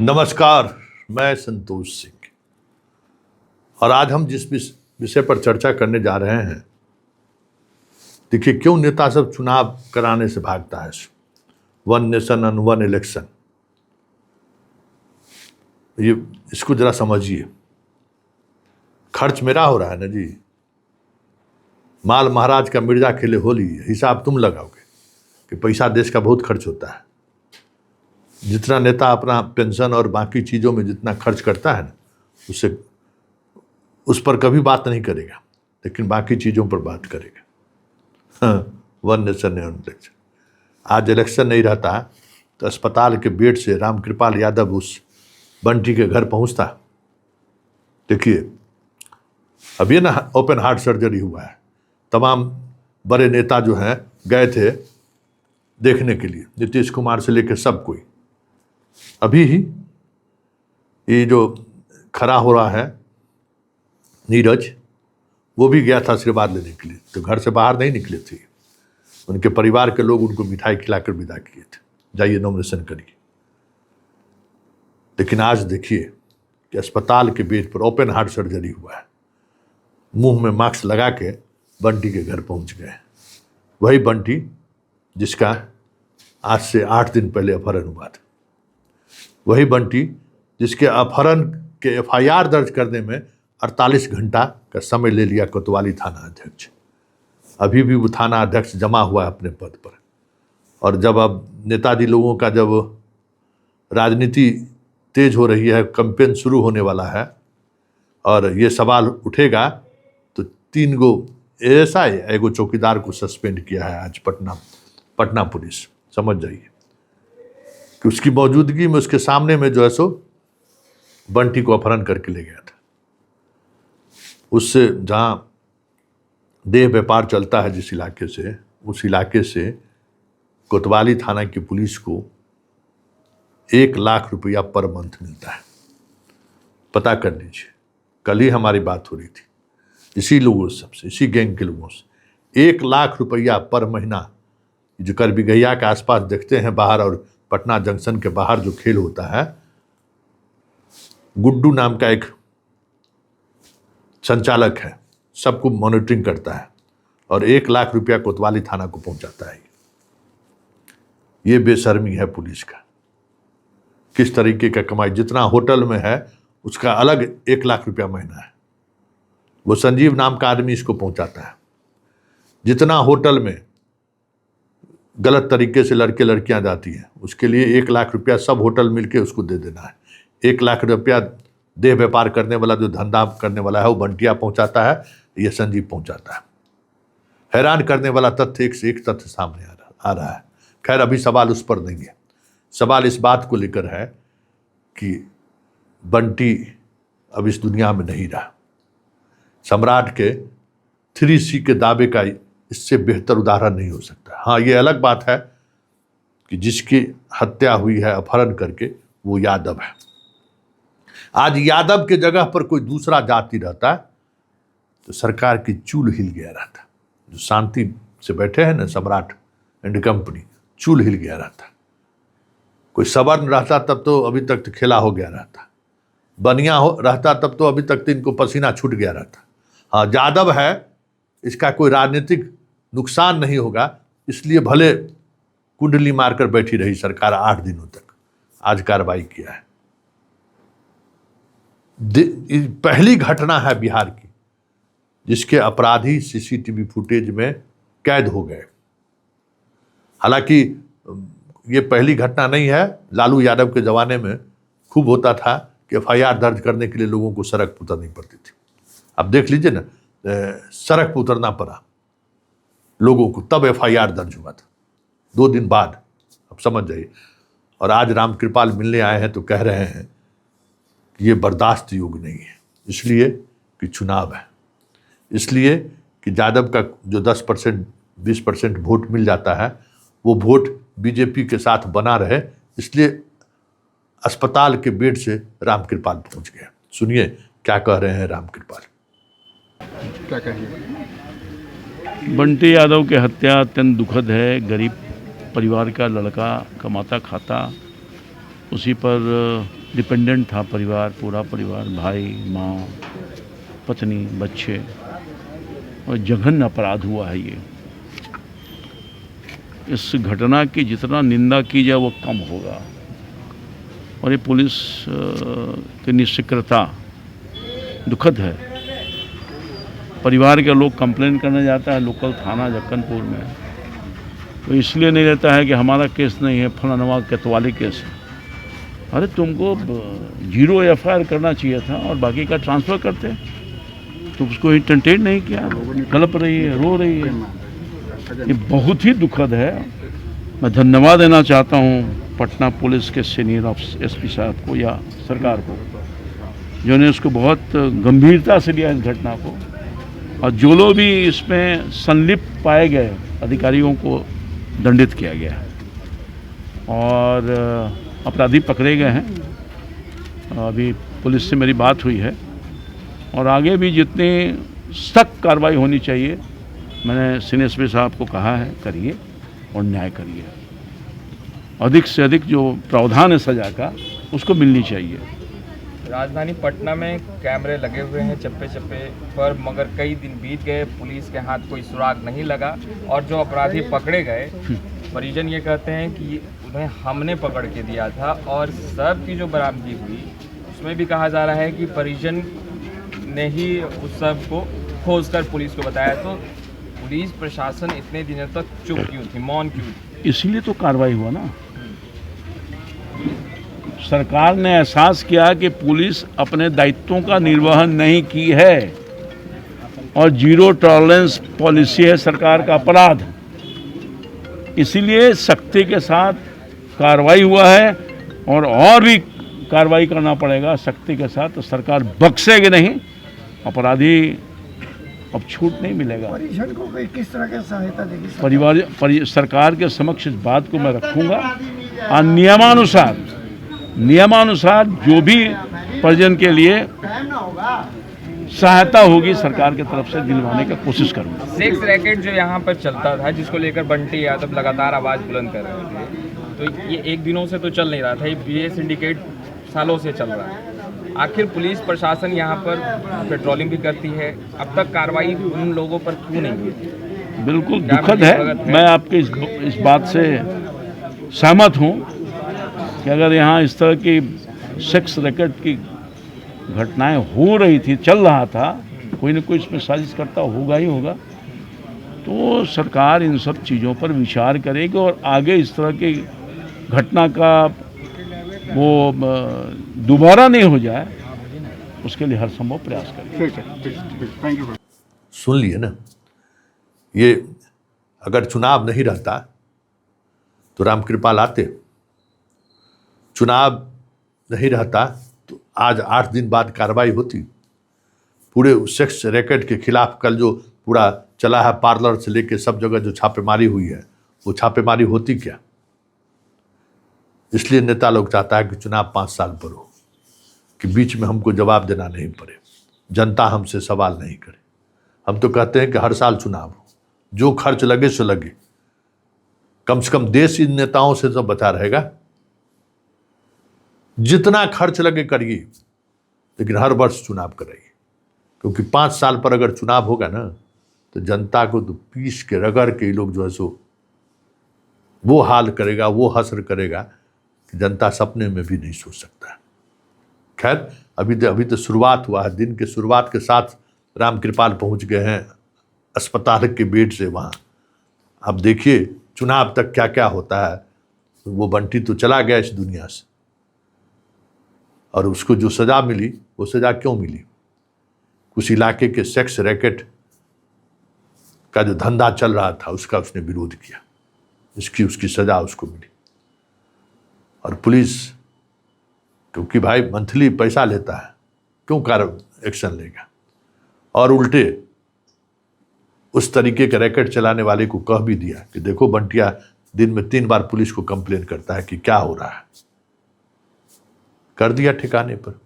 नमस्कार, मैं संतोष सिंह और आज हम जिस विषय पर चर्चा करने जा रहे हैं, देखिए क्यों नेता सब चुनाव कराने से भागता है। One nation and one election, ये इसको जरा समझिए। खर्च मेरा हो रहा है ना जी, माल महाराज का मिर्जा खेले होली, हिसाब तुम लगाओगे कि पैसा देश का बहुत खर्च होता है। जितना नेता अपना पेंशन और बाकी चीज़ों में जितना खर्च करता है ना, उससे उस पर कभी बात नहीं करेगा, लेकिन बाकी चीज़ों पर बात करेगा। One nation one election. आज इलेक्शन नहीं रहता तो अस्पताल के बेड से रामकृपाल यादव उस बंटी के घर पहुंचता। देखिए अभी ना ओपन हार्ट सर्जरी हुआ है, तमाम बड़े नेता जो हैं गए थे देखने के लिए, नीतीश कुमार से लेकर सब कोई। अभी ही ये जो खड़ा हो रहा है नीरज, वो भी गया था आशीर्वाद लेने के लिए, तो घर से बाहर नहीं निकले थे। उनके परिवार के लोग उनको मिठाई खिलाकर विदा किए थे, जाइए नॉमिनेशन करिए। लेकिन आज देखिए कि अस्पताल के बेड पर ओपन हार्ट सर्जरी हुआ है, मुंह में मास्क लगा के बंटी के घर पहुंच गए। वही बंटी जिसका आज से 8 दिन पहले अपहरण हुआ था, वही बंटी जिसके अपहरण के एफआईआर दर्ज करने में 48 घंटा का समय ले लिया कोतवाली थाना अध्यक्ष। अभी भी वो थाना अध्यक्ष जमा हुआ है अपने पद पर। और जब अब नेताजी लोगों का जब राजनीति तेज हो रही है, कैंपेन शुरू होने वाला है और ये सवाल उठेगा, तो 3 गो एएसआई एगो चौकीदार को सस्पेंड किया है आज पटना पुलिस। समझ जाइए कि उसकी मौजूदगी में उसके सामने में जो है सो बंटी को अपहरण करके ले गया था। उससे जहाँ देह व्यापार चलता है जिस इलाके से, उस इलाके से कोतवाली थाना की पुलिस को 1 लाख रुपया पर मंथ मिलता है। पता कर लीजिए, कल ही हमारी बात हो रही थी इसी लोगों से, इसी गैंग के लोगों से। 1 लाख रुपया पर महीना। जो करबिगहिया के आसपास देखते हैं बाहर और पटना जंक्शन के बाहर जो खेल होता है, गुड्डू नाम का एक संचालक है, सबको मॉनिटरिंग करता है और 1 लाख रुपया कोतवाली थाना को पहुंचाता है। ये बेशर्मी है पुलिस का। किस तरीके का कमाई, जितना होटल में है उसका अलग 1 लाख रुपया महीना है। वो संजीव नाम का आदमी इसको पहुंचाता है। जितना होटल में गलत तरीके से लड़के लड़कियां जाती हैं, उसके लिए 1 लाख रुपया सब होटल मिलके उसको दे देना है। 1 लाख रुपया देह व्यापार करने वाला, जो धंधा करने वाला है, वो बंटिया पहुंचाता है, ये संजीव पहुंचाता है। हैरान करने वाला तथ्य, एक से एक तथ्य सामने आ रहा है। खैर अभी सवाल उस पर नहीं है, सवाल इस बात को लेकर है कि बंटी अब इस दुनिया में नहीं रहा। सम्राट के 3C के दावे का इससे बेहतर उदाहरण नहीं हो सकता। हाँ, ये अलग बात है कि जिसकी हत्या हुई है अपहरण करके, वो यादव है। आज यादव के जगह पर कोई दूसरा जाति रहता तो सरकार की चूल हिल गया रहता। जो शांति से बैठे हैं ना सम्राट एंड कंपनी, चूल हिल गया रहता। कोई सवर्ण रहता तब तो अभी तक तो खेला हो गया रहता। बनिया रहता तब तो अभी तक तो इनको पसीना छूट गया रहता। हाँ, यादव है, इसका कोई राजनीतिक नुकसान नहीं होगा, इसलिए भले कुंडली मारकर बैठी रही सरकार 8 दिनों तक। आज कार्रवाई किया है। पहली घटना है बिहार की जिसके अपराधी सीसीटीवी फुटेज में कैद हो गए। हालांकि ये पहली घटना नहीं है, लालू यादव के जमाने में खूब होता था कि एफआईआर दर्ज करने के लिए लोगों को सड़क पर उतरनी पड़ती थी। अब देख लीजिए ना, सड़क पर उतरना पड़ा लोगों को, तब एफआईआर दर्ज हुआ था 2 दिन बाद। अब समझ जाइए। और आज रामकृपाल मिलने आए हैं तो कह रहे हैं कि ये बर्दाश्त योग्य नहीं है, इसलिए कि चुनाव है, इसलिए कि यादव का जो 10% 20% वोट मिल जाता है, वो वोट बीजेपी के साथ बना रहे, इसलिए अस्पताल के बेड से रामकृपाल पहुंच गया। सुनिए क्या कह रहे हैं रामकृपाल। क्या कहेंगे? बंटी यादव की हत्या अत्यंत दुखद है। गरीब परिवार का लड़का, कमाता खाता, उसी पर डिपेंडेंट था परिवार, पूरा परिवार, भाई, माँ, पत्नी, बच्चे, और जघन्य अपराध हुआ है ये। इस घटना की जितना निंदा की जाए वो कम होगा। और ये पुलिस की निष्क्रियता दुखद है। परिवार के लोग कंप्लेन करने जाता है लोकल थाना जक्कनपुर में, तो इसलिए नहीं रहता है कि हमारा केस नहीं है, फलानवा कोतवाली केस है। अरे तुमको 0 FIR करना चाहिए था और बाकी का ट्रांसफ़र करते, तो उसको इंटरटेन नहीं किया, कलप रही है, रो रही है। ये बहुत ही दुखद है। मैं धन्यवाद देना चाहता हूँ पटना पुलिस के सीनियर SP साहब को या सरकार को, जिन्होंने इसको बहुत गंभीरता से लिया इस घटना को, और जो लोग भी इसमें संलिप्त पाए गए अधिकारियों को दंडित किया गया और अपराधी पकड़े गए हैं। अभी पुलिस से मेरी बात हुई है और आगे भी जितनी सख्त कार्रवाई होनी चाहिए मैंने सीनियर SP साहब को कहा है, करिए और न्याय करिए। अधिक से अधिक जो प्रावधान है सजा का उसको मिलनी चाहिए। राजधानी पटना में कैमरे लगे हुए हैं चप्पे चप्पे पर, मगर कई दिन बीत गए, पुलिस के हाथ कोई सुराग नहीं लगा और जो अपराधी पकड़े गए, परिजन ये कहते हैं कि उन्हें हमने पकड़ के दिया था। और सब की जो बरामदगी हुई उसमें भी कहा जा रहा है कि परिजन ने ही उस सब को खोजकर पुलिस को बताया। तो पुलिस प्रशासन इतने दिनों तक चुप क्यों थी, मौन क्यों थी? इसीलिए तो कार्रवाई हुआ ना। सरकार ने एहसास किया कि पुलिस अपने दायित्वों का निर्वहन नहीं की है और 0 टॉलरेंस पॉलिसी है सरकार का अपराध। इसीलिए सख्ती के साथ कार्रवाई हुआ है और भी कार्रवाई करना पड़ेगा सख्ती के साथ। तो सरकार बख्शेगी नहीं, अपराधी अब छूट नहीं मिलेगा। परिजन को किस तरह की सहायता देगी सरकार के समक्ष इस बात को मैं रखूंगा और नियमानुसार जो भी परिजन के लिए सहायता होगी सरकार की तरफ से दिलवाने का कोशिश करूंगा। सेक्स रैकेट जो यहाँ पर चलता था, जिसको लेकर बंटी यादव लगातार आवाज़ बुलंद कर रहे थे, तो ये एक दिनों से तो चल नहीं रहा था, ये सिंडिकेट सालों से चल रहा है। आखिर पुलिस प्रशासन यहाँ पर पेट्रोलिंग भी करती है, अब तक कार्रवाई उन लोगों पर क्यों नहीं हुई? बिल्कुल दुखद है। मैं आपके इस बात से सहमत हूँ कि अगर यहाँ इस तरह की सेक्स रैकेट की घटनाएं हो रही थी, चल रहा था, कोई न कोई इसमें साजिश करता होगा ही होगा, तो सरकार इन सब चीज़ों पर विचार करेगी और आगे इस तरह की घटना का वो दोबारा नहीं हो जाए उसके लिए हर संभव प्रयास करें। सुन लिए ना, ये अगर चुनाव नहीं रहता तो रामकृपाल आते, चुनाव नहीं रहता तो आज 8 दिन बाद कार्रवाई होती। पूरे सेक्स रैकेट के खिलाफ कल जो पूरा चला है, पार्लर से लेके सब जगह जो छापेमारी हुई है, वो छापेमारी होती क्या? इसलिए नेता लोग चाहता है कि चुनाव 5 साल पर हो, कि बीच में हमको जवाब देना नहीं पड़े, जनता हमसे सवाल नहीं करे। हम तो कहते हैं कि हर साल चुनाव हो, जो खर्च लगे सो लगे, कम से कम देश इन नेताओं से तो बचा रहेगा। जितना खर्च लगे करिए, लेकिन हर वर्ष चुनाव कराइए, क्योंकि 5 साल पर अगर चुनाव होगा ना तो जनता को तो पीस के रगड़ के ये लोग जो है सो वो हाल करेगा, वो हसर करेगा कि जनता सपने में भी नहीं सोच सकता। खैर अभी तो शुरुआत हुआ है। दिन के शुरुआत के साथ रामकृपाल पहुंच गए हैं अस्पताल के बेड से वहाँ। अब देखिए चुनाव तक क्या क्या होता है। वो बंटी तो चला गया इस दुनिया से, और उसको जो सज़ा मिली वो सज़ा क्यों मिली? उस इलाके के सेक्स रैकेट का जो धंधा चल रहा था उसका उसने विरोध किया, उसकी सज़ा उसको मिली। और पुलिस, क्योंकि भाई मंथली पैसा लेता है, क्यों एक्शन लेगा? और उल्टे उस तरीके के रैकेट चलाने वाले को कह भी दिया कि देखो बंटिया दिन में 3 बार पुलिस को कंप्लेन करता है कि क्या हो रहा है। कर दिया ठिकाने पर।